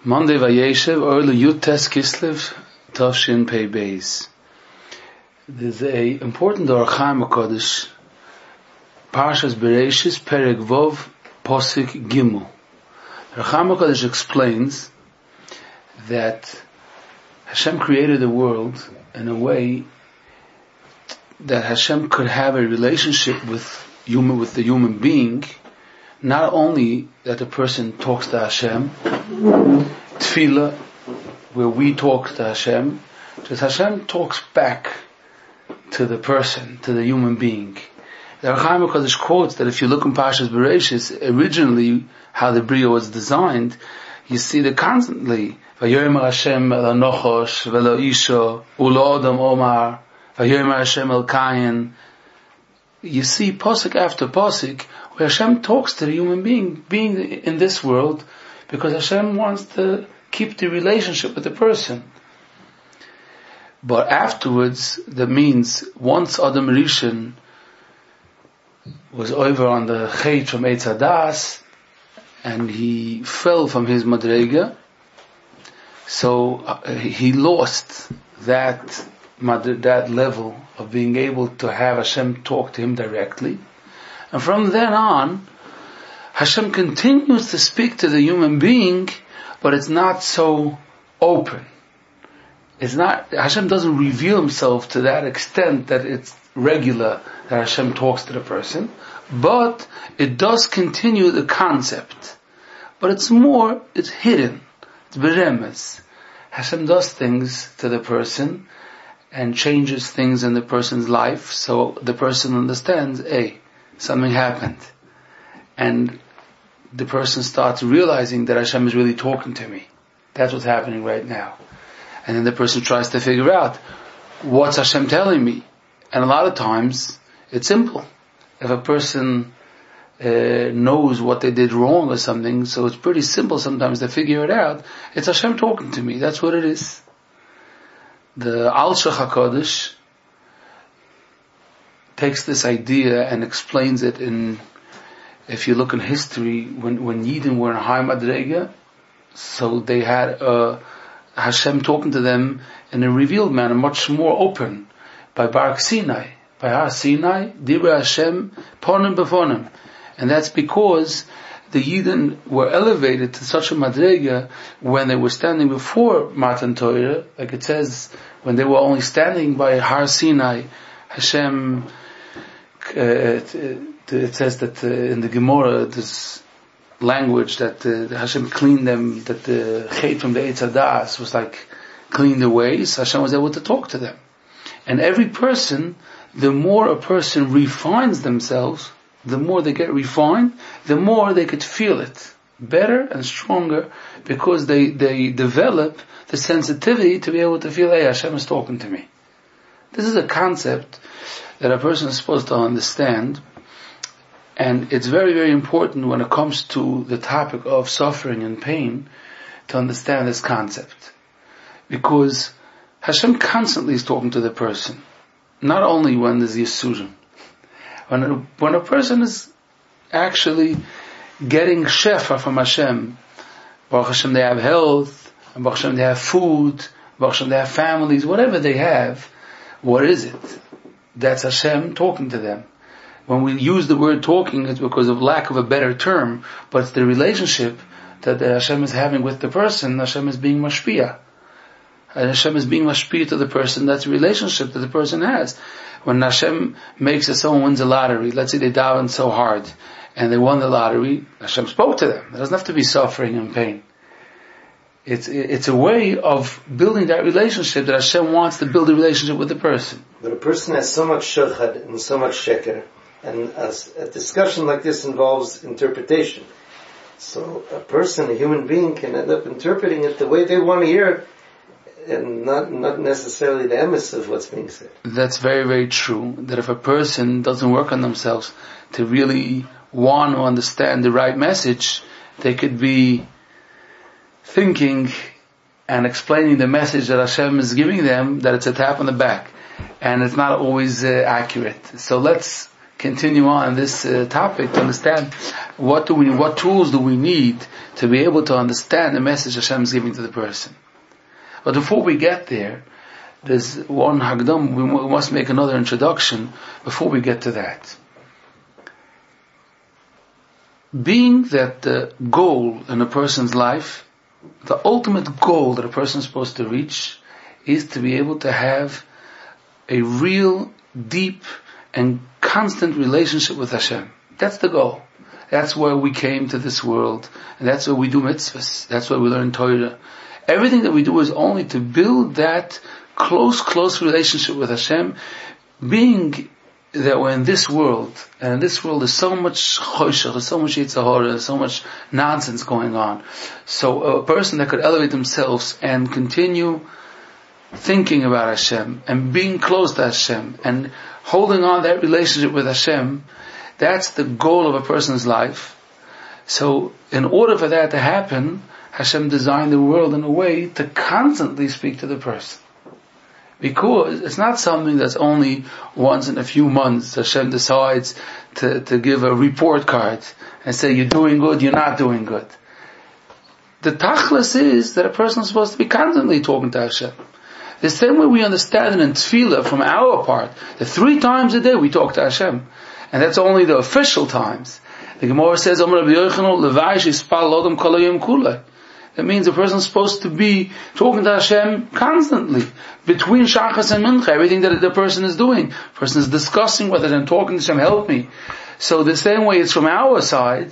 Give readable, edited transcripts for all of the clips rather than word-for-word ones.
Monday Vayeshev Orle Yutes Kislev Tovshin Pei Beis. There's a important Orach HaKodesh, Parshas Bereshis Perek Vov Posik Gimel. Orach HaKodesh explains that Hashem created the world in a way that Hashem could have a relationship with the human being. Not only that the person talks to Hashem, Tefillah, where we talk to Hashem, just Hashem talks back to the person, to the human being. The Orach HaKodesh quotes that if you look in Parshas Bereshis, originally how the Bria was designed, you see that constantly, Vayomer Hashem el Anochosh, velo Isho, ulo Adam Omar, Vayomer Hashem el Kayin. You see posik after posik where Hashem talks to the human being in this world, because Hashem wants to keep the relationship with the person. But afterwards, that means once Adam Rishon was over on the Chet from Eitz Hadas, and he fell from his Madrega, so he lost that level of being able to have Hashem talk to him directly. And from then on, Hashem continues to speak to the human being, but it's not so open. Hashem doesn't reveal himself to that extent that it's regular that Hashem talks to the person, but it does continue the concept. But it's hidden. It's beremes. Hashem does things to the person and changes things in the person's life, so the person understands, hey, something happened. And the person starts realizing that Hashem is really talking to me. That's what's happening right now. And then the person tries to figure out, what's Hashem telling me? And a lot of times, it's simple. If a person knows what they did wrong or something, so it's pretty simple sometimes to figure it out. It's Hashem talking to me. That's what it is. The Alshach HaKodesh takes this idea and explains it if you look in history, when Yidden were in High Madrega, so they had Hashem talking to them in a revealed manner, much more open, by Barak Sinai. By Har Sinai, Dibra Hashem, Ponim Befonim. And that's because the Yidden were elevated to such a Madrega when they were standing before Matan Torah, like it says, when they were only standing by Har Sinai, Hashem, it says that in the Gemara, this language that Hashem cleaned them, that the Chet from the Eitz Hadas was like cleaned away, so Hashem was able to talk to them. And every person, the more a person refines themselves, the more they get refined, the more they could feel it better and stronger, because they develop the sensitivity to be able to feel, hey, Hashem is talking to me. This is a concept that a person is supposed to understand, and it's very, very important when it comes to the topic of suffering and pain to understand this concept. Because Hashem constantly is talking to the person, not only when there's Yisurim. When a person is actually getting shefa from Hashem, Baruch Hashem they have health, and Baruch Hashem they have food, Baruch Hashem they have families, whatever they have, what is it? That's Hashem talking to them. When we use the word talking, it's because of lack of a better term, but it's the relationship that Hashem is having with the person. Hashem is being mashpia. And Hashem is being mashpia to the person. That's a relationship that the person has. When Hashem makes it, someone wins a lottery, let's say they davened so hard, and they won the lottery, Hashem spoke to them. It doesn't have to be suffering and pain. It's a way of building that relationship that Hashem wants to build a relationship with the person. But a person has so much shadchad and so much sheker, and as a discussion like this involves interpretation. So a person, a human being, can end up interpreting it the way they want to hear it, and not necessarily the emes of what's being said. That's very, very true. That if a person doesn't work on themselves to really want to understand the right message, they could be thinking and explaining the message that Hashem is giving them, that it's a tap on the back. And it's not always accurate. So let's continue on this topic to understand what tools do we need to be able to understand the message Hashem is giving to the person. But before we get there, there's one Hagdam, we must make another introduction before we get to that. Being that the goal in a person's life, the ultimate goal that a person is supposed to reach, is to be able to have a real, deep, and constant relationship with Hashem. That's the goal. That's why we came to this world, and that's why we do mitzvahs. That's why we learn Torah. Everything that we do is only to build that close relationship with Hashem, being that we're in this world, and in this world there's so much choshech, there's so much Yetzer Hara, there's so much nonsense going on. So a person that could elevate themselves and continue thinking about Hashem, and being close to Hashem, and holding on that relationship with Hashem, that's the goal of a person's life. So in order for that to happen, Hashem designed the world in a way to constantly speak to the person. Because it's not something that's only once in a few months Hashem decides to give a report card and say you're doing good, you're not doing good. The tachlis is that a person is supposed to be constantly talking to Hashem. The same way we understand it in tefillah from our part, that 3 times a day we talk to Hashem. And that's only the official times. The Gemara says, that means a person is supposed to be talking to Hashem constantly. Between Shachas and Mincha, everything that the person is doing. The person is discussing with it and talking to Hashem, help me. So the same way it's from our side,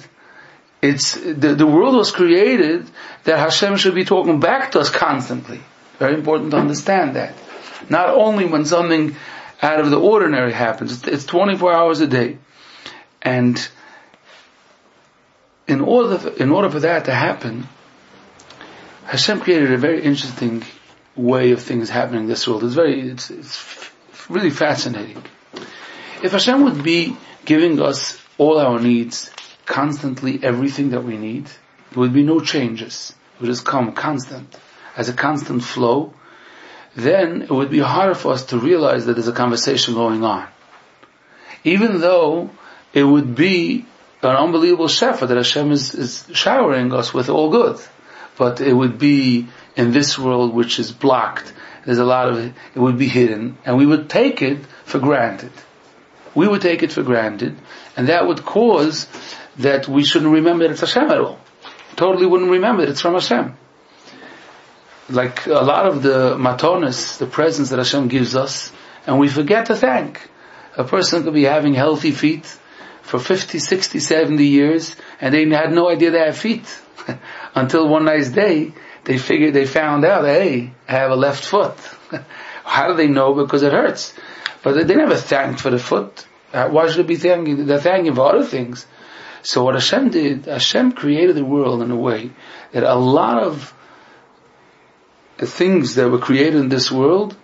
it's, the world was created that Hashem should be talking back to us constantly. Very important to understand that. Not only when something out of the ordinary happens, it's 24 hours a day. And in order for that to happen, Hashem created a very interesting way of things happening in this world. It's really fascinating. If Hashem would be giving us all our needs, constantly everything that we need, there would be no changes. It would just come constant, as a constant flow, then it would be harder for us to realize that there's a conversation going on. Even though it would be an unbelievable shefa that Hashem is showering us with all good. But it would be in this world which is blocked. There's a lot of it would be hidden, and we would take it for granted. We would take it for granted, and that would cause that we shouldn't remember that it's Hashem at all. Totally wouldn't remember that it's from Hashem. Like a lot of the matonis, the presents that Hashem gives us, and we forget to thank. A person could be having healthy feet for 50, 60, 70 years, and they had no idea they have feet. Until one nice day, they found out, hey, I have a left foot. How do they know? Because it hurts. But they never thanked for the foot. Why should they be thanking? They're thanking for other things. So what Hashem did, Hashem created the world in a way that a lot of the things that were created in this world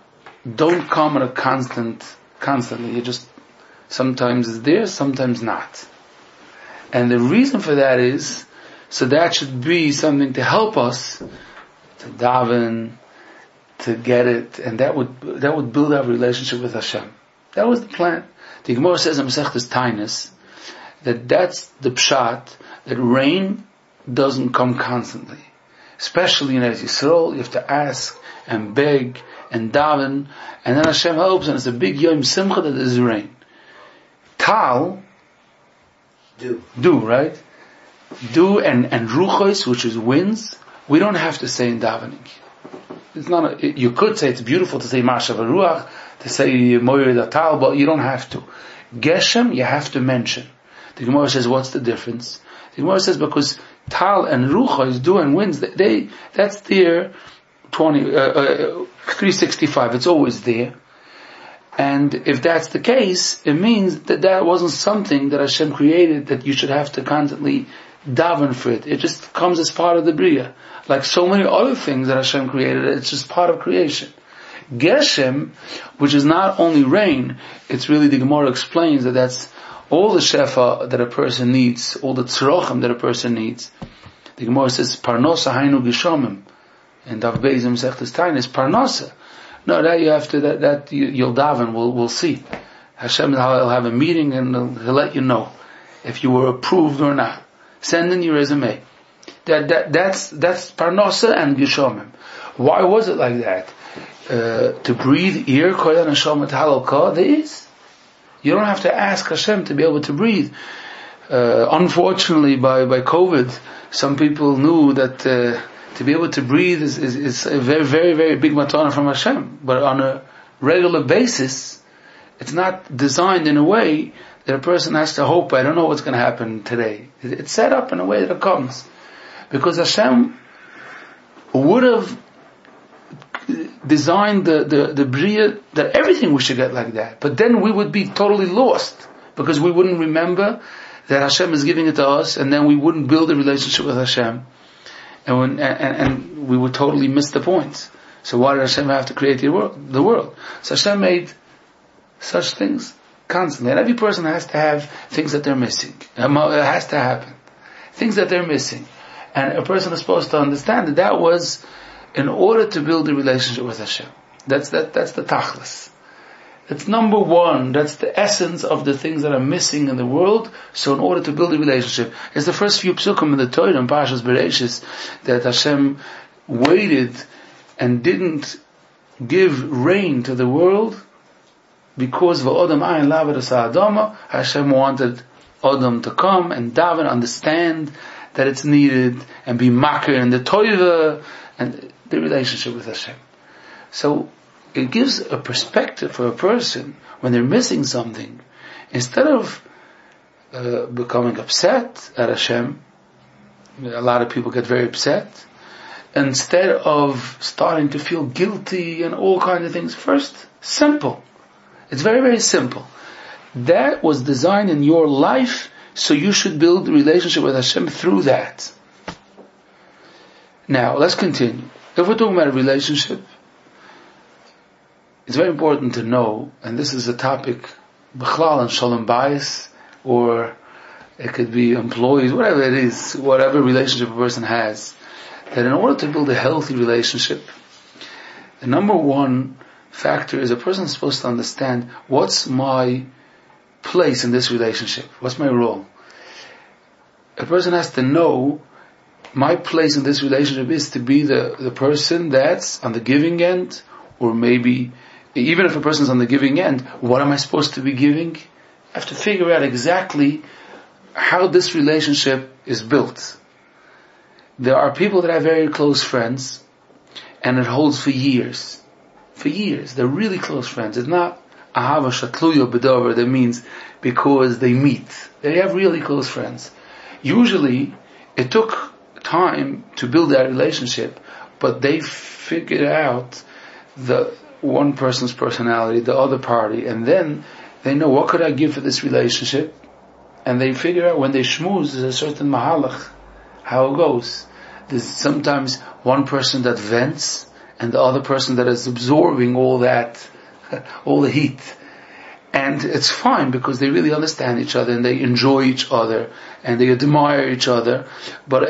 don't come in a constantly. It just, sometimes it's there, sometimes not. And the reason for that is, so that should be something to help us to daven, to get it, and that would build our relationship with Hashem. That was the plan. The Gemara says in Masechtas Tainis that that's the pshat, that rain doesn't come constantly. Especially in Eretz Yisrael, you have to ask and beg and daven, and then Hashem helps, and it's a big Yom Simcha that there's rain. Tal, do, right? Do and ruchos, which is winds, we don't have to say in davening. It's not you could say it's beautiful to say Mashav Ruach, to say Moyer Datal, but you don't have to. Geshem, you have to mention. The Gemara says, what's the difference? The Gemara says, because Tal and ruchos, do and winds, that's there 365, it's always there. And if that's the case, it means that wasn't something that Hashem created that you should have to constantly daven for it. It just comes as part of the Bria. Like so many other things that Hashem created, it's just part of creation. Geshem, which is not only rain, it's really, the Gemara explains that that's all the shefa that a person needs, all the tzrochim that a person needs. The Gemara says, Parnosa hainu gishomim. And Dav Beizim Sechtes Tain is Parnosa. No, that you have to, that you'll daven, we'll see. Hashem will have a meeting and he'll let you know if you were approved or not. Send in your resume. That's parnasa and geshomim. Why was it like that? To breathe ear koyan neshama halal ka, there is. You don't have to ask Hashem to be able to breathe. Unfortunately, by COVID, some people knew that to be able to breathe is a very, very, very big matana from Hashem. But on a regular basis, it's not designed in a way that a person has to hope, I don't know what's going to happen today. It's set up in a way that it comes. Because Hashem would have designed the Bria that everything we should get like that. But then we would be totally lost. Because we wouldn't remember that Hashem is giving it to us, and then we wouldn't build a relationship with Hashem. And we would totally miss the point. So why did Hashem have to create the world? So Hashem made such things constantly. And every person has to have things that they're missing. It has to happen. Things that they're missing. And a person is supposed to understand that was in order to build a relationship with Hashem. That's the tachlis. That's number one. That's the essence of the things that are missing in the world. So in order to build a relationship, it's the first few psukim in the Torah in Parshas Bereshis that Hashem waited and didn't give rain to the world because v'odam ayin lavedas ha'adama. Hashem wanted Adam to come and daven, understand that it's needed, and be makir in the toiva and the relationship with Hashem. So it gives a perspective for a person when they're missing something. Instead of becoming upset at Hashem, a lot of people get very upset. Instead of starting to feel guilty and all kinds of things, first, simple. It's very, very simple. That was designed in your life, so you should build a relationship with Hashem through that. Now, let's continue. If we're talking about a relationship, it's very important to know, and this is a topic, B'chlal and Shalom Bayis, or it could be employees, whatever it is, whatever relationship a person has, that in order to build a healthy relationship, the number one factor is a person is supposed to understand, what's my place in this relationship? What's my role? A person has to know, my place in this relationship is to be the person that's on the giving end, or maybe, even if a person's on the giving end, what am I supposed to be giving? I have to figure out exactly how this relationship is built. There are people that have very close friends, and it holds for years. For years. They're really close friends. It's not ahava shatluya b'davar, that means because they meet. They have really close friends. Usually, it took time to build that relationship, but they figured out the one person's personality, the other party, and then they know, what could I give for this relationship? And they figure out, when they schmooze, there's a certain mahalach, how it goes. There's sometimes one person that vents, and the other person that is absorbing all that, all the heat. And it's fine, because they really understand each other, and they enjoy each other, and they admire each other. But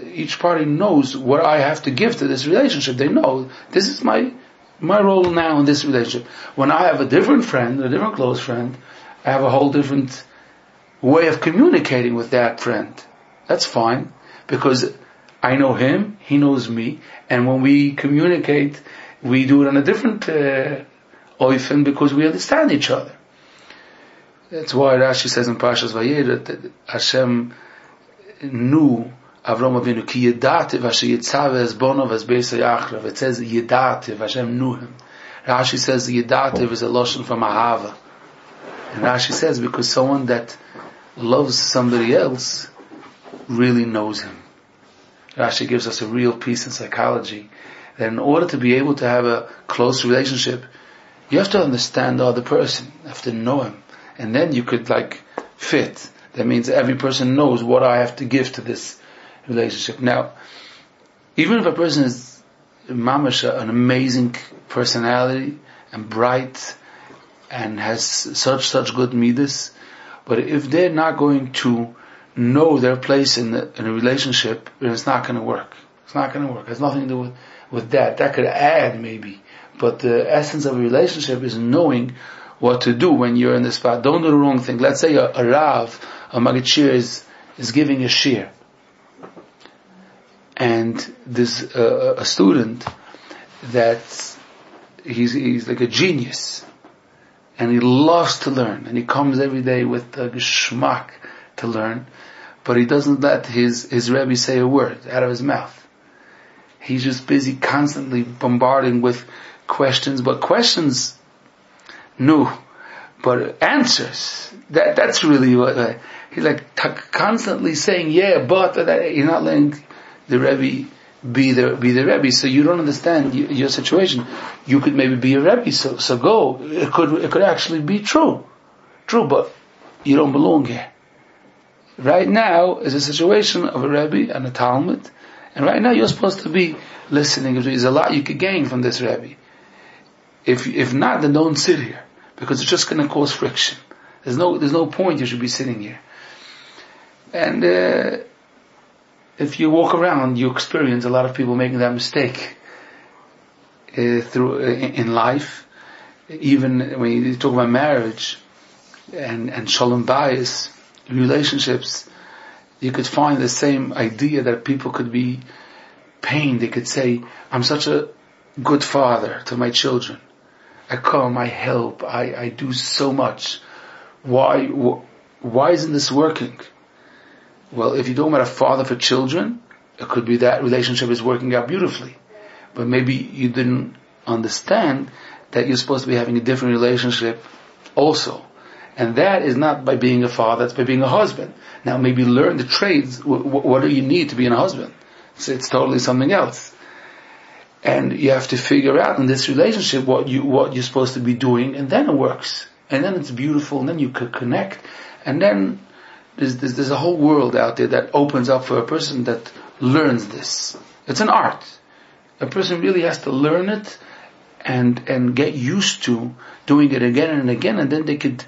each party knows what I have to give to this relationship. They know, this is my role now in this relationship. When I have a different friend, a different close friend, I have a whole different way of communicating with that friend. That's fine, because I know him, he knows me, and when we communicate, we do it on a different oifen, because we understand each other. That's why Rashi says in Parshas Vayera that Hashem knew Avram Avinu ki yedativ asher yitzave es bonav es beis hayachrav. It says yedativ, Hashem knew him. Rashi says yedativ is a loshon from ahava. And Rashi says because someone that loves somebody else really knows him. Rashi gives us a real piece in psychology that in order to be able to have a close relationship, you have to understand the other person. You have to know him. And then you could fit. That means every person knows what I have to give to this relationship. Now, even if a person is mamash, an amazing personality and bright and has such good midas, but if they're not going to know their place in a relationship, then it's not going to work. It's not going to work. It has nothing to do with that. That could add maybe. But the essence of a relationship is knowing what to do when you're in the spot. Don't do the wrong thing. Let's say a Rav, a Maggid Shir is giving a shir. And there's a student that he's like a genius. And he loves to learn. And he comes every day with a geschmack to learn. But he doesn't let his Rebbe say a word out of his mouth. He's just busy constantly bombarding with questions. But questions, no. But answers, that's really what, he's like constantly saying, yeah, but, you're not letting the Rebbe be the Rebbe, so you don't understand your situation. You could maybe be a Rebbe, so go. It could actually be true, but you don't belong here. Right now is a situation of a Rebbe and a Talmud, and right now you're supposed to be listening. There's a lot you could gain from this Rebbe. If not, then don't sit here, because it's just going to cause friction. There's no point you should be sitting here. And if you walk around, you experience a lot of people making that mistake in life. Even when you talk about marriage and shalom bayis, relationships, you could find the same idea that people could be pained. They could say, I'm such a good father to my children. I come, I help, I do so much. Why isn't this working? Well, if you're talking about a father for children, it could be that relationship is working out beautifully. But maybe you didn't understand that you're supposed to be having a different relationship also. And that is not by being a father, it's by being a husband. Now maybe learn the trades. What do you need to be a husband? So it's totally something else. And you have to figure out in this relationship what you're supposed to be doing, and then it works. And then it's beautiful, and then you could connect. And then there's a whole world out there that opens up for a person that learns this. It's an art. A person really has to learn it and get used to doing it again and again, and then they could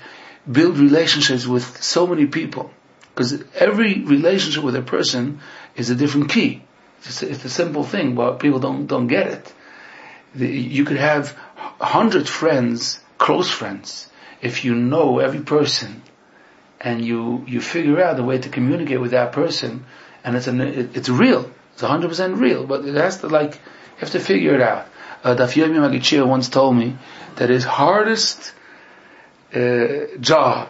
build relationships with so many people. Because every relationship with a person is a different key. It's a simple thing, but people don't get it. You could have 100 friends, close friends, if you know every person, and you figure out a way to communicate with that person, and it's real. It's 100% real, but it has to you have to figure it out. Daf Yomi Maggid Shir once told me that his hardest job,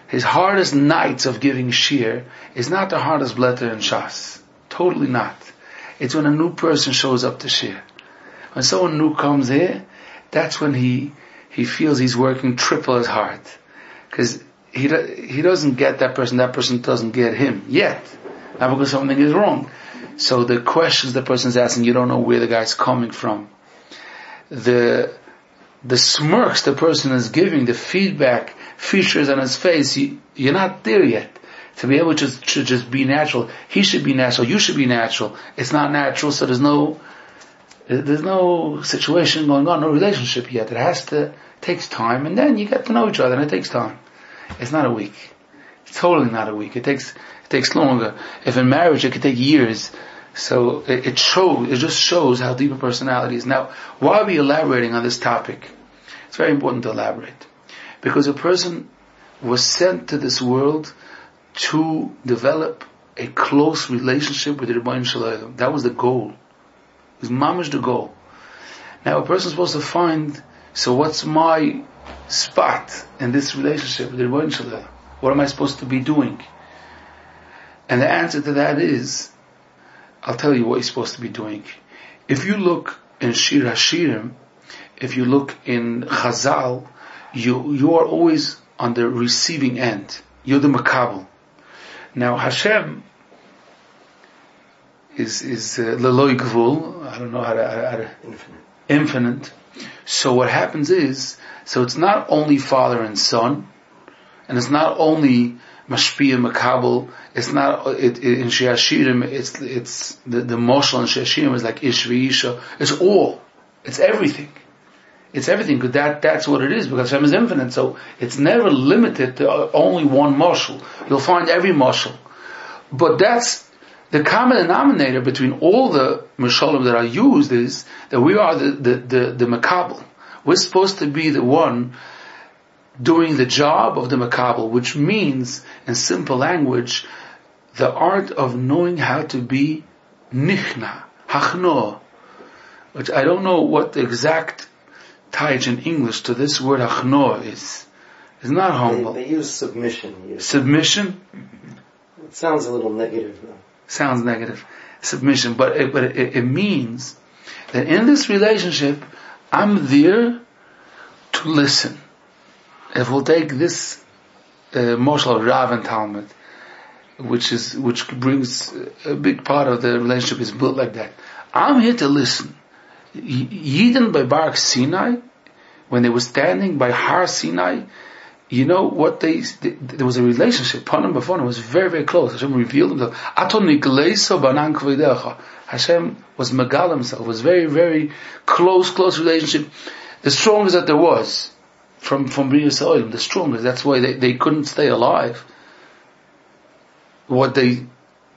his hardest nights of giving shir is not the hardest blätter in Shas. Totally not. It's when a new person shows up to shir. When someone new comes here, that's when he feels he's working triple as hard. Because he doesn't get that person doesn't get him yet. Not because something is wrong. So the questions the person's asking, you don't know where the guy's coming from. The smirks the person is giving, the feedback features on his face, you're not there yet. To be able to just be natural. He should be natural, you should be natural. It's not natural, so there's no situation going on, no relationship yet. It takes time, and then you get to know each other, and it takes time. It's not a week. It's totally not a week. It takes longer. If in marriage it could take years. So it just shows how deep a personality is. Now, why are we elaborating on this topic? It's very important to elaborate. Because a person was sent to this world to develop a close relationship with the Rebbeinu Shalom. That was the goal. It was mamish the goal. Now a person is supposed to find, so what's my spot in this relationship with the Rebbeinu Shalom? What am I supposed to be doing? And the answer to that is, I'll tell you what you're supposed to be doing. If you look in Shir HaShirim, if you look in Chazal, you are always on the receiving end. You're the makabel. Now Hashem is leloi gvul. I don't know how to infinite. So what happens is, so it's not only father and son, and it's not only mashpia makabel. It's not in Shir HaShirim. It's the moshel in Shir HaShirim is like ish v'isha. It's all. It's everything. It's everything, because that's what it is, because Hashem is infinite, so it's never limited to only one moshel. You'll find every moshel. But that's the common denominator between all the mashalim that are used, is that we are the makabel. We're supposed to be the one doing the job of the makabel, which means, in simple language, the art of knowing how to be nichna, hachno, which I don't know what the exact taich in English to this word hachno is. It's not humble. They use submission here. Submission? It sounds a little negative though. Sounds negative. Submission, but it means that in this relationship, I'm there to listen. If we'll take this Moshel Rav and Talmud, which brings a big part of the relationship is built like that. I'm here to listen. Yidden by Barak Sinai, when they were standing by Har Sinai, you know what there was a relationship. Panim b'Panim was very, very close. Hashem revealed himself. Hashem was Megal himself. It was very, very close relationship. The strongest that there was from Bria Yisrael, the strongest. That's why they couldn't stay alive. What they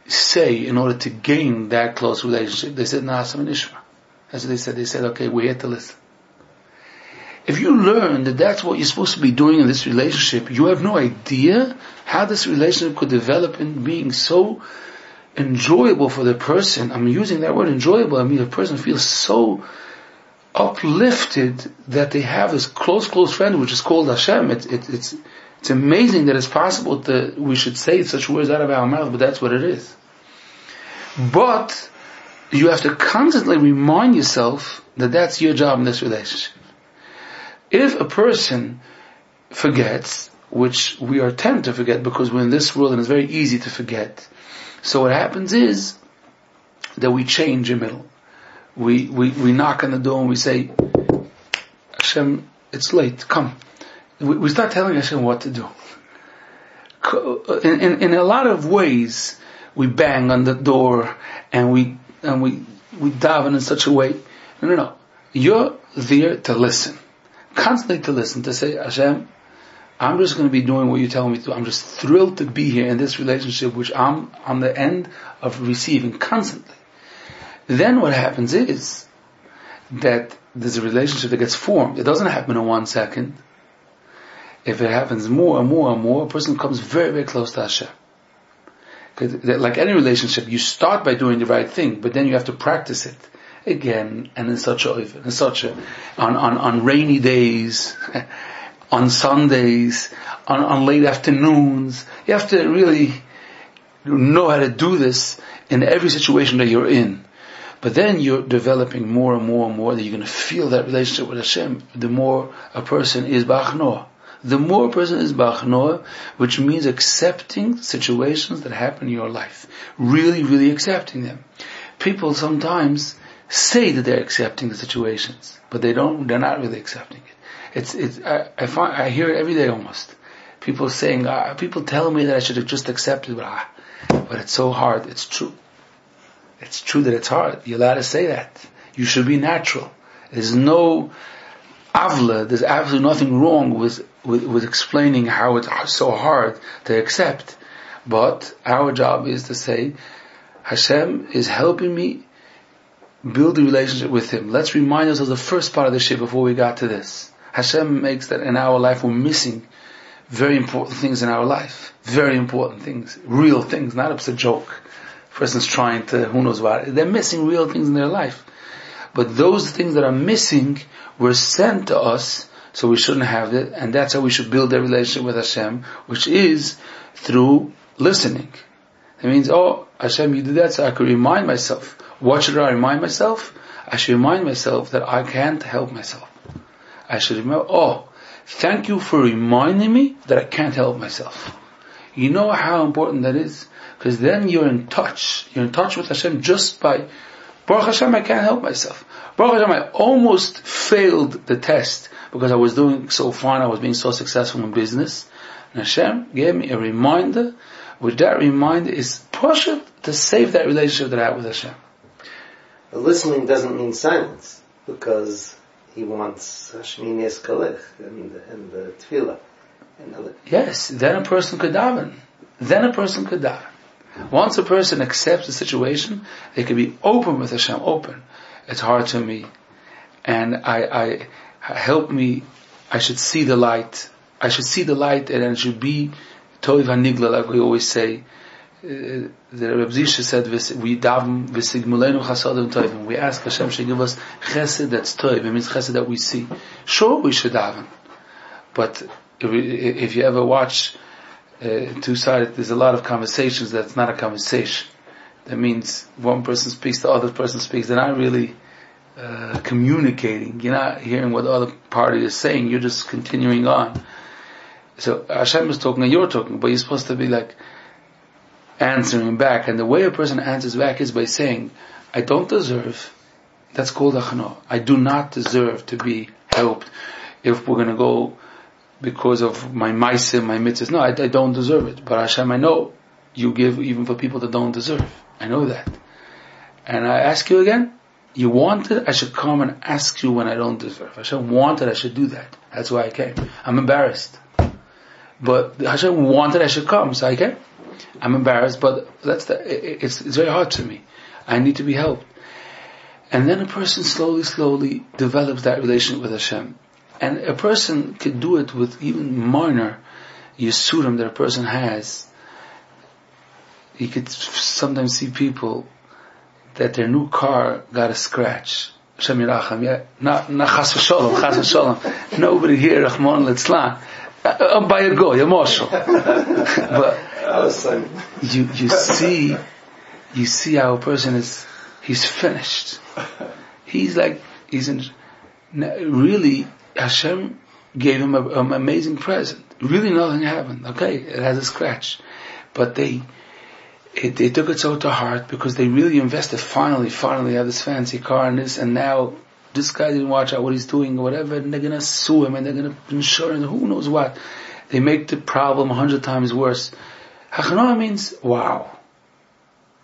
say in order to gain that close relationship, they said Na'asam and Ishma. That's what they said. They said, okay, we're here to listen. If you learn that that's what you're supposed to be doing in this relationship, you have no idea how this relationship could develop in being so enjoyable for the person. I'm using that word enjoyable. I mean, the person feels so uplifted that they have this close friend, which is called Hashem. It's amazing that it's possible that we should say such words out of our mouth, but that's what it is. But you have to constantly remind yourself that that's your job in this relationship. If a person forgets, which we are tend to forget because we're in this world and it's very easy to forget, so what happens is that we change in the middle. We knock on the door and we say, Hashem, it's late, come. We start telling Hashem what to do. In a lot of ways, we bang on the door and we daven in such a way. No. You're there to listen. Constantly to listen, to say, Hashem, I'm just going to be doing what you tell me to do. I'm just thrilled to be here in this relationship, which I'm on the end of receiving constantly. Then what happens is that there's a relationship that gets formed. It doesn't happen in 1 second. If it happens more and more, a person comes very, very close to Hashem. Like any relationship, you start by doing the right thing, but then you have to practice it again and in such a on rainy days, on Sundays, on late afternoons. You have to really know how to do this in every situation that you're in. But then you're developing more and more that you're going to feel that relationship with Hashem. The more a person is b'achnoah. The more a person is b'achnoah, which means accepting situations that happen in your life. Really, really accepting them. People sometimes say that they're accepting the situations, but they're not really accepting it. I hear it every day almost. People saying, people tell me that I should have just accepted, but it's so hard. It's true. It's true that it's hard. You're allowed to say that. You should be natural. There's no avla, there's absolutely nothing wrong with explaining how it's so hard to accept. But our job is to say, Hashem is helping me build a relationship with Him. Let's remind ourselves of the first part of the shit before we got to this. Hashem makes that in our life we're missing very important things in our life. Very important things. Real things, not a joke. Person's trying to, who knows what. They're missing real things in their life. But those things that are missing were sent to us, so we shouldn't have it, and that's how we should build a relationship with Hashem, which is through listening. It means, Hashem, you did that so I could remind myself. What should I remind myself? I should remind myself that I can't help myself. I should remember, thank you for reminding me that I can't help myself. You know how important that is? Because then you're in touch. You're in touch with Hashem just by, Baruch Hashem, I can't help myself. Baruch Hashem, I almost failed the test because I was doing so fine, I was being so successful in business. And Hashem gave me a reminder, which that reminder is pushing to save that relationship that I have with Hashem. The listening doesn't mean silence, because He wants Hashmini Eskalech and the Tefillah. Yes, then a person could daven. Once a person accepts the situation, they can be open with Hashem, open. It's hard to me, and I help me. I should see the light. I should see the light, and it should be Toiv HaNigla, like we always say. The Reb Zisha said, we daven v'sigmulenu chasadim toivim. We ask Hashem to give us chesed that's toiv. It means chesed that we see. Sure, we should daven, but if you ever watch two-sided, there's a lot of conversations that's not a conversation. That means one person speaks, the other person speaks. They're not really communicating. You're not hearing what the other party is saying. You're just continuing on. So Hashem is talking and you're talking, but you're supposed to be like answering back. And the way a person answers back is by saying, I don't deserve. That's called achno. I do not deserve to be helped. If we're going to go because of my maisim, my mitzvahs, no, I don't deserve it. But Hashem, I know you give even for people that don't deserve. I know that. And I ask you again, you wanted I should come and ask you when I don't deserve. Hashem wanted I should do that. That's why I came. I'm embarrassed. But Hashem wanted I should come, so I came. I'm embarrassed, but it's very hard to me. I need to be helped. And then a person slowly develops that relationship with Hashem. And a person could do it with even minor yisurim that a person has. You could sometimes see people that their new car got a scratch. Hashem yiracham, yeah, not chas v'sholom. Nobody here, Rahman litzlan. By a go, you're marshal. But you see how a person he's finished. He's really, Hashem gave him an amazing present. Really nothing happened. Okay, it has a scratch. But they took it so to heart because they really invested. Finally have this fancy car and now this guy didn't watch out what he's doing or whatever, and they're gonna sue him and they're gonna insure him, who knows what. They make the problem 100 times worse. Hachanoah means, wow,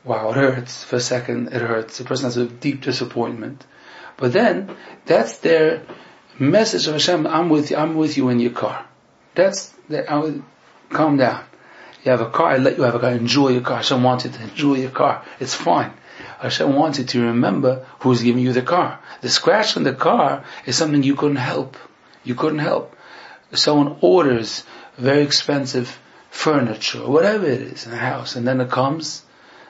it hurts. For a second, it hurts. The person has a deep disappointment. But then, that's their message of Hashem, I'm with you in your car. Calm down. You have a car, I let you have a car, enjoy your car. Hashem wants you to enjoy your car. It's fine. Hashem wants you to remember who's giving you the car. The scratch on the car is something you couldn't help. Someone orders very expensive furniture, or whatever it is, in a house, and then it comes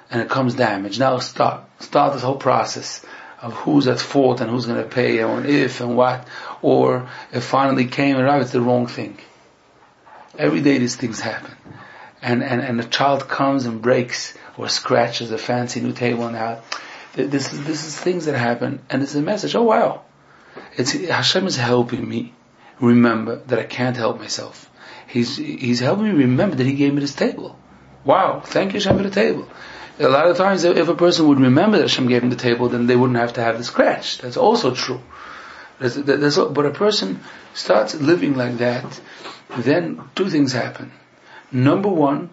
damaged. Now start this whole process of who's at fault and who's going to pay and if and what, or it finally came and arrived, it's the wrong thing. Every day these things happen. And a child comes and breaks or scratches a fancy new table in the house. This is things that happen, and it's a message. Oh wow, Hashem is helping me remember that I can't help myself. He's helping me remember that He gave me this table. Wow, thank you Hashem for the table. A lot of times, if a person would remember that Hashem gave him the table, then they wouldn't have to have the scratch. That's also true. But a person starts living like that, then two things happen. Number one,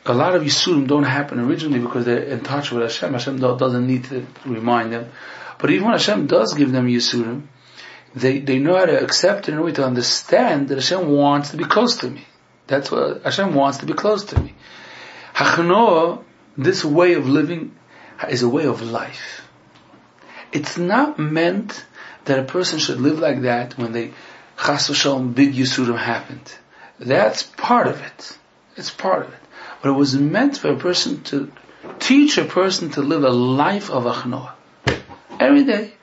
a lot of Yisurim don't happen originally because they're in touch with Hashem. Hashem doesn't need to remind them. But even when Hashem does give them Yisurim, they know how to accept it in a way to understand that Hashem wants to be close to me. That's what Hashem wants to be close to me. Hachanoah, this way of living, is a way of life. It's not meant that a person should live like that when chas v'shalom, big Yisurim happened. That's part of it. It's part of it. But it was meant for a person to teach a person to live a life of achnoah. Every day.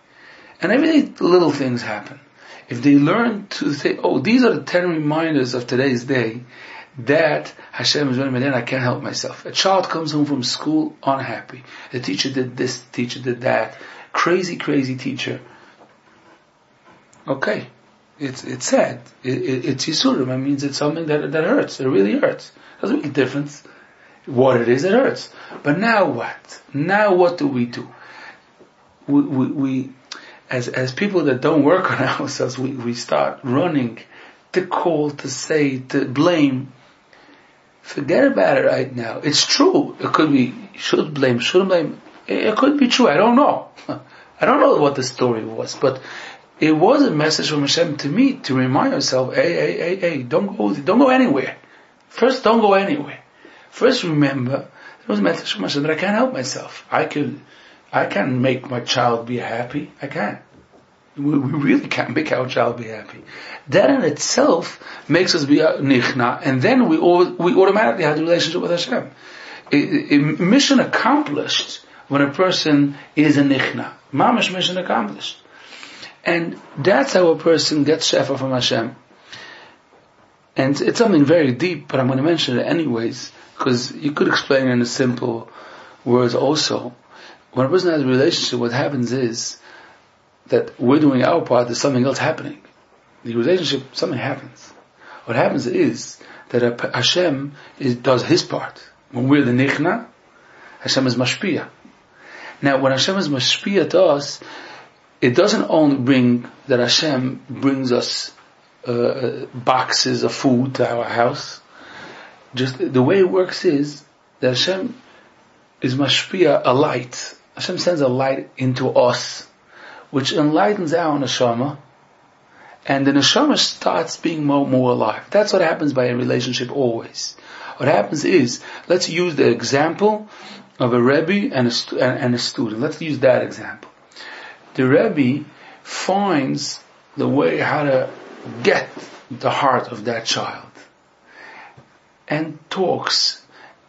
And every day little things happen. If they learn to think, these are the 10 reminders of today's day that Hashem is running my day and I can't help myself. A child comes home from school unhappy. The teacher did this, the teacher did that. Crazy teacher. Okay. It's sad. It's Yisurim. It means it's something that hurts. It really hurts. Doesn't make a difference what it is. It hurts. But now what? Now what do? We as people that don't work on ourselves, we start running to call, to say, to blame. Forget about it right now. It's true. It could be should blame, shouldn't blame. It could be true. I don't know. I don't know what the story was, but it was a message from Hashem to me to remind myself, hey, don't go anywhere. First, don't go anywhere. First, remember, there was a message from Hashem that I can't help myself. I can make my child be happy. I can. We really can't make our child be happy. That in itself makes us be nichna, and then we automatically have the relationship with Hashem. Mission accomplished when a person is a nichna. Mamash mission accomplished. And that's how a person gets shefa from Hashem. And it's something very deep, but I'm going to mention it anyways, because you could explain it in a simple words also. When a person has a relationship, what happens is that we're doing our part, there's something else happening. The relationship, something happens. What happens is that Hashem does His part. When we're the nichna, Hashem is mashpia. Now, when Hashem is mashpia to us, it doesn't only bring that Hashem brings us boxes of food to our house. Just the way it works is that Hashem is mashpia, a light. Hashem sends a light into us, which enlightens our neshama, and the neshama starts being more alive. That's what happens by a relationship always. What happens is, let's use the example of a Rebbe and a student. Let's use that example. The Rebbe finds the way how to get the heart of that child, and talks,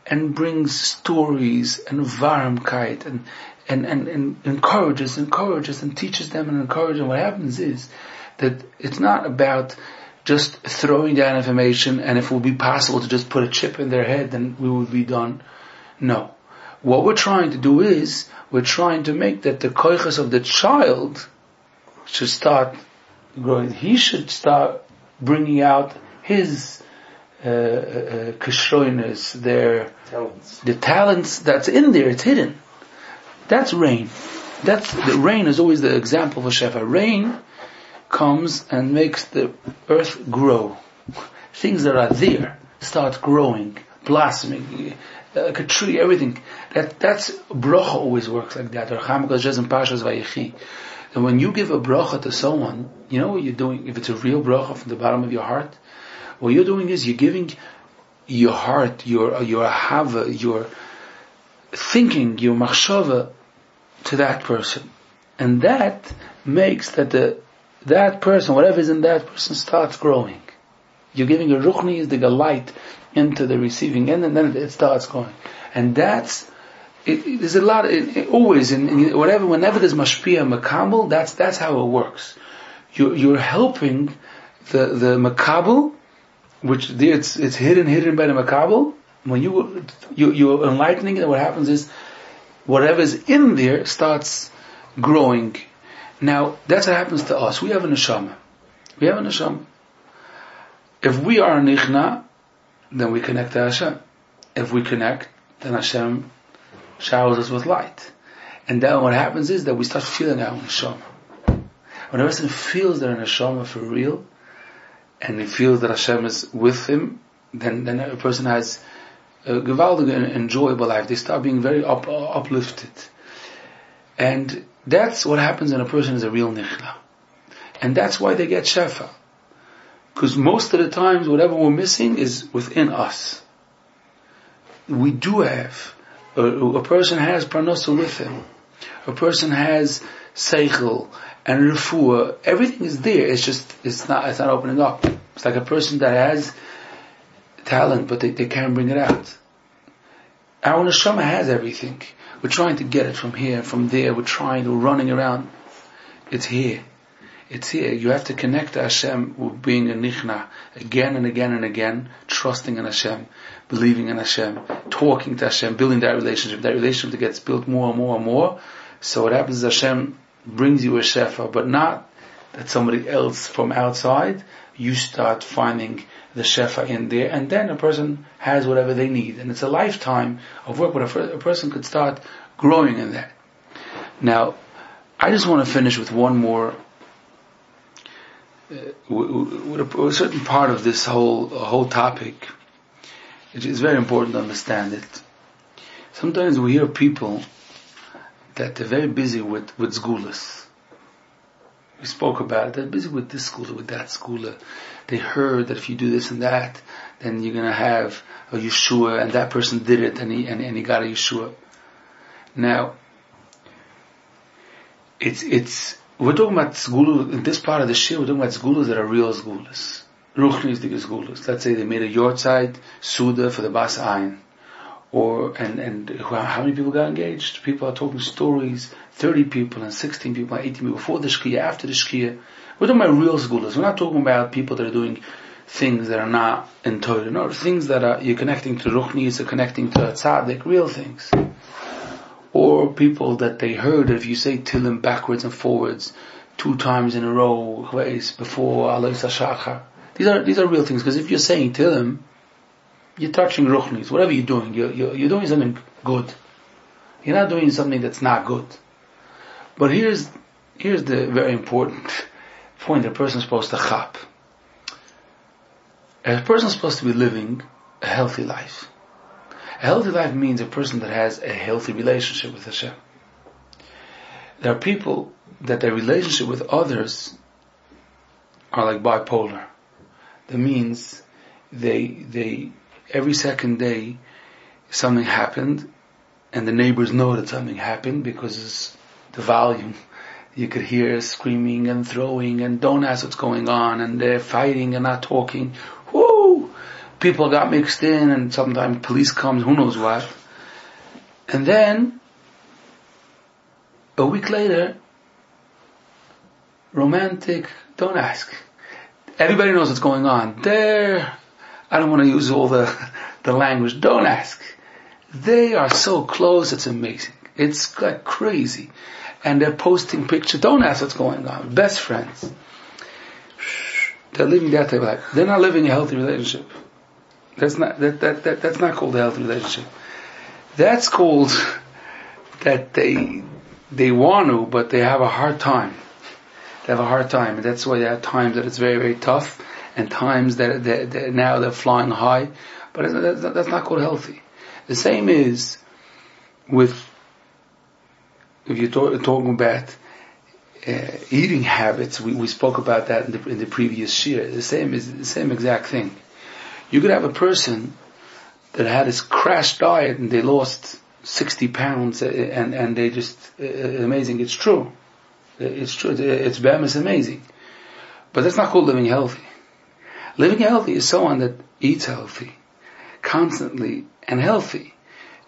and brings stories, and varmkeit, and encourages, and teaches them and encourages them. What happens is that it's not about just throwing down information, and if it would be possible to just put a chip in their head, then we would be done. No. What we're trying to do is, we're trying to make that the koiches of the child should start growing. He should start bringing out his kishroinus, the talents that's in there, it's hidden. That's rain. The rain is always the example of Shefa. Rain comes and makes the earth grow. Things that are there start growing, blossoming, like a tree, everything. That's bracha always works like that. And when you give a bracha to someone, you know what you're doing? If it's a real bracha from the bottom of your heart, what you're doing is you're giving your heart, your ahava, your thinking, your machshava to that person, and that makes that person, whatever is in that person, starts growing. You're giving a ruchni, the light into the receiving end, and then it starts going. And there's a lot, always, whenever there's mashpia makabel, that's how it works. You're helping the makabel, which it's hidden by the makabel. When you're enlightening it, what happens is, whatever's in there starts growing. Now, that's what happens to us. We have a neshama. If we are a nichna, then we connect to Hashem. If we connect, then Hashem showers us with light. And then what happens is that we start feeling our neshama. When a person feels their neshama for real, and he feels that Hashem is with him, then a person has a gewaldige and enjoyable life. They start being very uplifted. And that's what happens when a person is a real nichna. And that's why they get shefa. Because most of the times, whatever we're missing is within us. We do have, a person has parnasa with him. A person has seichel and refuah. Everything is there. It's not opening up. It's like a person that has talent, but they can't bring it out. Our neshama has everything. We're trying to get it from here, from there. We're running around. It's here. You have to connect to Hashem with being a nichna again and again and again, trusting in Hashem, believing in Hashem, talking to Hashem, building that relationship. That relationship that gets built more and more and more. So what happens is Hashem brings you a shefa, but not that somebody else from outside. You start finding the shefa in there, and then a person has whatever they need. And it's a lifetime of work, but a person could start growing in that. Now, I just want to finish with one more, with a certain part of this whole topic. It is very important to understand it. Sometimes we hear people that they're very busy with sgulas. We spoke about it. They're busy with this school, with that school. They heard that if you do this and that, then you're going to have a Yeshua, and that person did it, and he got a Yeshua. Now, it's we're talking about sgulas, in this part of the shir, we're talking about sgulas that are real sgulas. Ruchnistic sgulas. Let's say they made a yortzeit suda for the bas ayin. And how many people got engaged? People are talking stories, 30 people and 16 people and 18 people before the shkia, after the shkia. We're talking about real sgulas. We're not talking about people that are doing things that are not in Torah. No, things that are, you're connecting to Ruchnis, you're connecting to a tzaddik, real things. Or people that they heard that if you say Tilim backwards and forwards 2 times in a row, before Alois HaShachar. These are real things, because if you're saying Tilim, you're touching Ruchnis. Whatever you're doing, you're doing something good. You're not doing something that's not good. But here's the very important point a person's supposed to chap. A person's supposed to be living a healthy life. A healthy life means a person that has a healthy relationship with Hashem. There are people that their relationship with others are like bipolar. That means they every second day something happened, and the neighbors know that something happened because it's the volume. You could hear screaming and throwing and don't ask what's going on, and they're fighting and not talking. Whoo! People got mixed in, and sometimes police comes, who knows what. And then, a week later, romantic, don't ask. Everybody knows what's going on. I don't want to use all the language, don't ask. They are so close, it's amazing. It's like crazy. And they're posting pictures, don't ask what's going on. Best friends. They're living that type of life. They're not living a healthy relationship. That's not called a healthy relationship. That's called that they want to, but they have a hard time. They have a hard time, and that's why they have times that it's very, very tough, and times that now they're flying high. But that's not called healthy. The same is with, if you're talking about eating habits, we spoke about that in the previous year. The same exact thing. You could have a person that had this crash diet and they lost 60 pounds and they just, amazing. It's true. It's true. It's amazing. But that's not called living healthy. Living healthy is someone that eats healthy, constantly and healthy.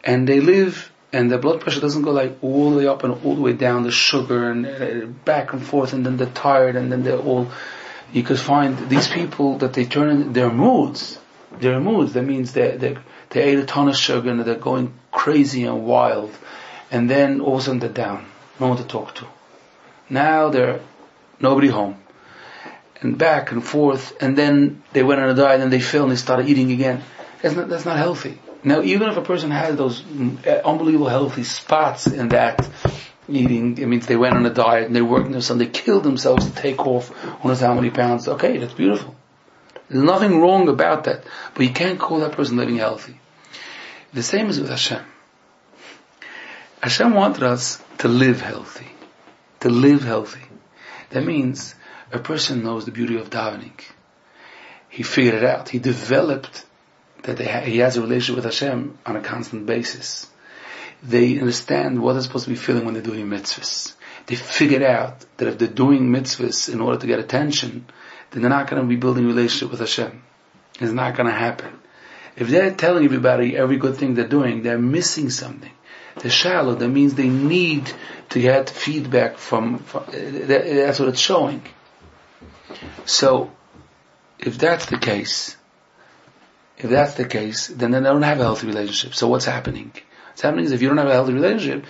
And they live, and their blood pressure doesn't go like all the way up and all the way down, the sugar and back and forth, and then they're tired, and then they're all, you could find these people that they turn in their moods. Their moods, that means they ate a ton of sugar and they're going crazy and wild, and then all of a sudden they're down, no one to talk to. Now they're nobody home, and back and forth, and then they went on a diet and they fell and they started eating again. That's not healthy. Now, even if a person has those unbelievable healthy spots in that eating, it means they went on a diet and they worked on themselves, they killed themselves to take off who knows how many pounds. Okay, that's beautiful. There's nothing wrong about that. But you can't call that person living healthy. The same is with Hashem. Hashem wanted us to live healthy. To live healthy. That means a person knows the beauty of davening. He figured it out. He developed that he has a relationship with Hashem on a constant basis. They understand what they're supposed to be feeling when they're doing mitzvahs. They figured out that if they're doing mitzvahs in order to get attention, then they're not going to be building a relationship with Hashem. It's not going to happen. If they're telling everybody every good thing they're doing, they're missing something. They're shallow. That means they need to get feedback from that's what it's showing. So, if that's the case, then they don't have a healthy relationship. So what's happening? What's happening is if you don't have a healthy relationship,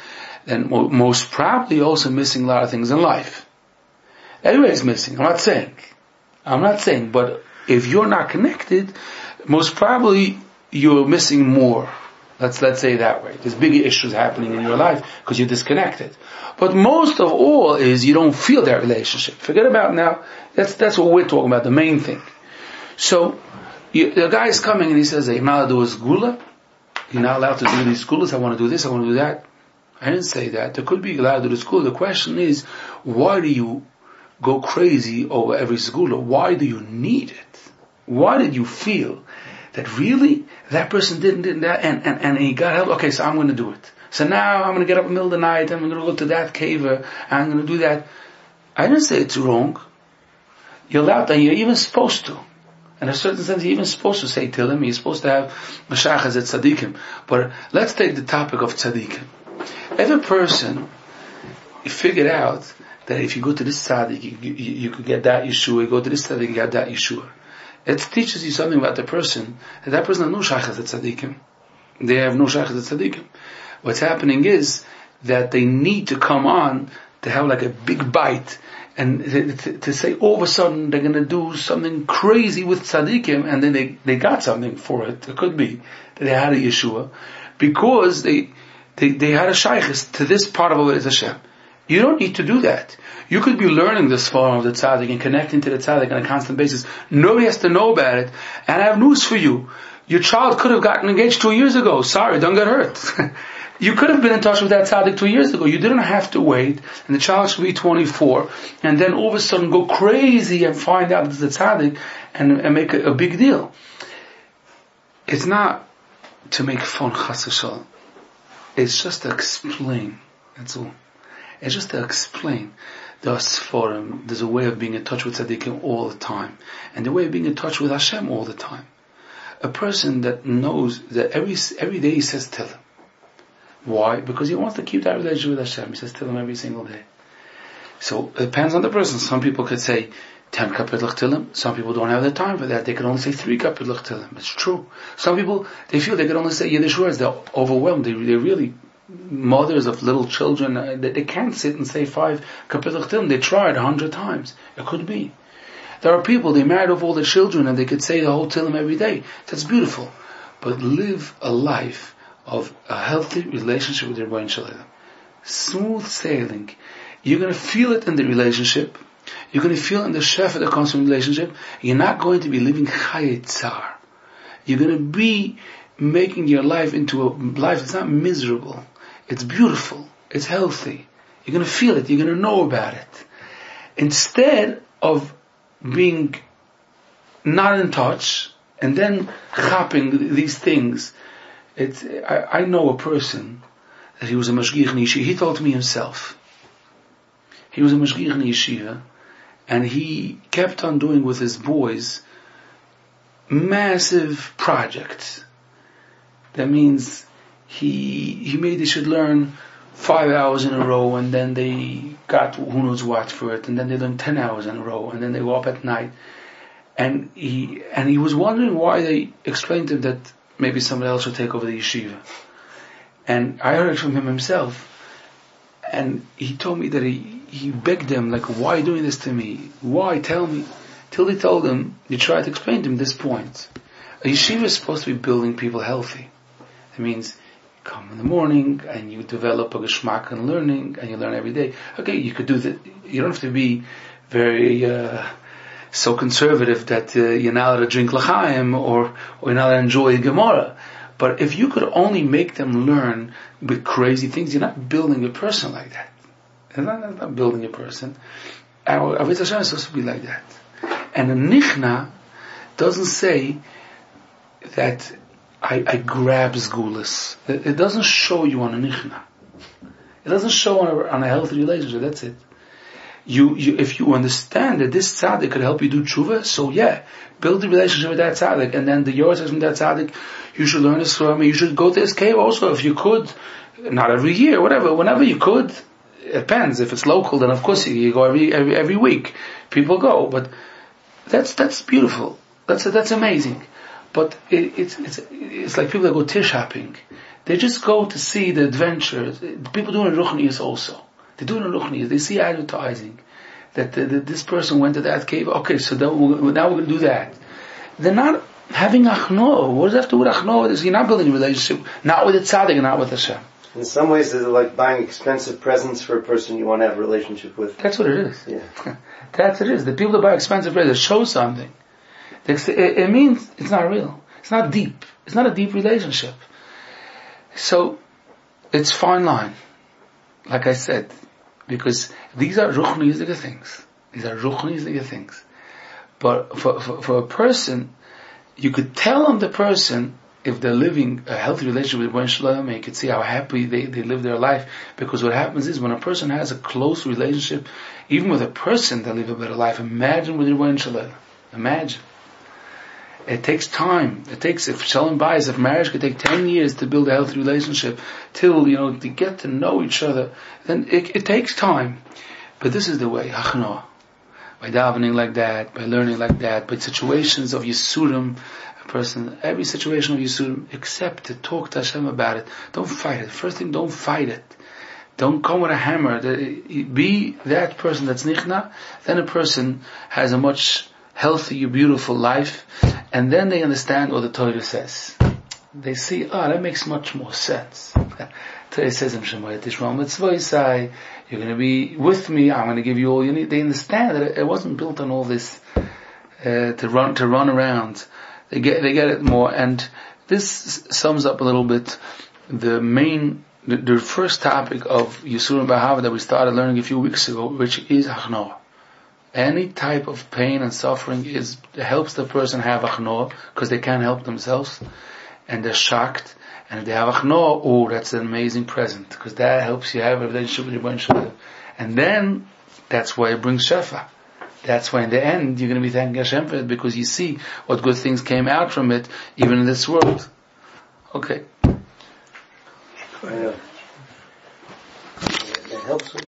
then most probably you're also missing a lot of things in life. Everybody's missing. I'm not saying, but if you're not connected, most probably you're missing more. Let's say it that way. There's bigger issues happening in your life because you're disconnected. But most of all is you don't feel that relationship. Forget about now. That's what we're talking about, the main thing. So, the guy is coming and he says, you're not allowed to do a segula. You're not allowed to do these segulas. I want to do this, I want to do that. I didn't say that. There could be allowed to do the segula. The question is, why do you go crazy over every segula? Why do you need it? Why did you feel that really that person didn't that and he got help? Okay, so I'm going to do it. So now I'm going to get up in the middle of the night and I'm going to go to that cave and I'm going to do that. I didn't say it's wrong. You're allowed to, and you're even supposed to. In a certain sense, you're even supposed to say Tillim, you're supposed to have Mashachas at Tzadikim. But let's take the topic of Tzadikim. If a person figured out that if you go to this Tzadik, you could get that Yeshua, you go to this Tzadik, you get that Yeshua. It teaches you something about the person, that person has no Shachas at Tzadikim. They have no Shachas at Tzadikim. What's happening is that they need to come on to have like a big bite, and to say all of a sudden they're going to do something crazy with tzaddikim, and then they got something for it. It could be that they had a Yeshua because they had a shaykhis to this part of Avodas Hashem. You don't need to do that. You could be learning this form of the tzaddik and connecting to the tzaddik on a constant basis. Nobody has to know about it. And I have news for you. Your child could have gotten engaged 2 years ago. Sorry, don't get hurt. You could have been in touch with that tzaddik 2 years ago. You didn't have to wait, and the child should be 24, and then all of a sudden go crazy and find out it's the tzaddik and make a big deal. It's not to make fun, chas v'shalom. It's just to explain. That's all. It's just to explain. There's a way of being in touch with tzaddikim all the time, and the way of being in touch with Hashem all the time. A person that knows that every day he says Tillim. Why? Because he wants to keep that relationship with Hashem. He says Tillim every single day. So it depends on the person. Some people could say 10 kapitlach Tillim. Some people don't have the time for that. They can only say 3 kapitlach Tillim. It's true. Some people, they feel they can only say Yiddish words. They're overwhelmed. They're really mothers of little children. They can't sit and say 5 kapitlach Tillim. They tried 100 times. It could be. There are people, they married off all their children and they could say the whole Tillim every day. That's beautiful. But live a life of a healthy relationship with your Rebbeinu Shalom. Smooth sailing. You're going to feel it in the relationship. You're going to feel it in the shefa that comes from the relationship. You're not going to be living chayei tzar. You're going to be making your life into a life that's not miserable. It's beautiful. It's healthy. You're going to feel it. You're going to know about it. Instead of being not in touch and then chapping these things. I know a person that he was a mashgiach in yeshiva. He told me himself. He was a mashgiach in yeshiva, and he kept on doing with his boys massive projects. That means he made they should learn 5 hours in a row, and then they got who knows what for it, and then they learned 10 hours in a row, and then they go up at night. And he was wondering why they explained to him that maybe somebody else should take over the yeshiva. And I heard it from him himself. And he told me that he begged them, like, why are you doing this to me? Why? Tell me. Till he told him, he tried to explain to him this point. A yeshiva is supposed to be building people healthy. That means you come in the morning and you develop a geschmack in learning and you learn every day. Okay, you could do that. You don't have to be very so conservative that you're not allowed to drink l'chaim or you're not allowed to enjoy Gemara. But if you could only make them learn with crazy things, you're not building a person like that. It's not building a person. Our Avodas Hashem is supposed to be like that. And a nichna doesn't say that I grab zgulas. It doesn't show you on a nichna. It doesn't show on a healthy relationship. That's it. You if you understand that this tzaddik could help you do tshuva, so yeah, build the relationship with that tzaddik, and then the yours from that tzaddik, you should learn this from. You should go to his cave also if you could, not every year, whatever, whenever you could. It depends. If it's local, then of course you go every week. People go, but that's beautiful. That's amazing. But it's like people that go tish hopping. They just go to see the adventures. People do it in Ruchnius also. They do it in Ruchnius. They see advertising that this person went to that cave. Okay, so now we're going to do that. They're not having achno. What does that have to do with achno? You're not building a relationship, not with the tzaddik and not with Hashem. In some ways, it's like buying expensive presents for a person you want to have a relationship with. That's what it is. Yeah. That's what it is. The people that buy expensive presents show something. It means it's not real. It's not deep. It's not a deep relationship. So, it's fine line. Like I said, because these are ruchnisige things. These are ruchnisige things. But for a person, you could tell him the person if they're living a healthy relationship with Rebbeinu Shalom, you can see how happy they live their life. Because what happens is, when a person has a close relationship, even with a person, they live a better life. Imagine with Rebbeinu Shalom. Imagine. It takes time. If Shalom buys, if marriage could take 10 years to build a healthy relationship, till, to get to know each other, then it takes time. But this is the way, Hachnoah. By davening like that, by learning like that, by situations of Yisurim, every situation of Yisurim, accept it, talk to Hashem about it. Don't fight it. First thing, don't fight it. Don't come with a hammer. Be that person that's nichna, then a person has a much healthier, beautiful life, and then they understand what the Torah says. They see, that makes much more sense. Torah says, you're going to be with me, I'm going to give you all you need. They understand that it wasn't built on all this to run around. They get it more, and this sums up a little bit the first topic of Yisurim Bahava that we started learning a few weeks ago, which is Hachnoah. Any type of pain and suffering helps the person have Hachnoah, because they can't help themselves, and they're shocked. And if they have Hachnoah, that's an amazing present, because that helps you have a relationship with Rebbeinu Shalom. And then, that's why it brings Shefa. That's why in the end, you're going to be thanking Hashem for it, because you see what good things came out from it, even in this world. Okay. It helps with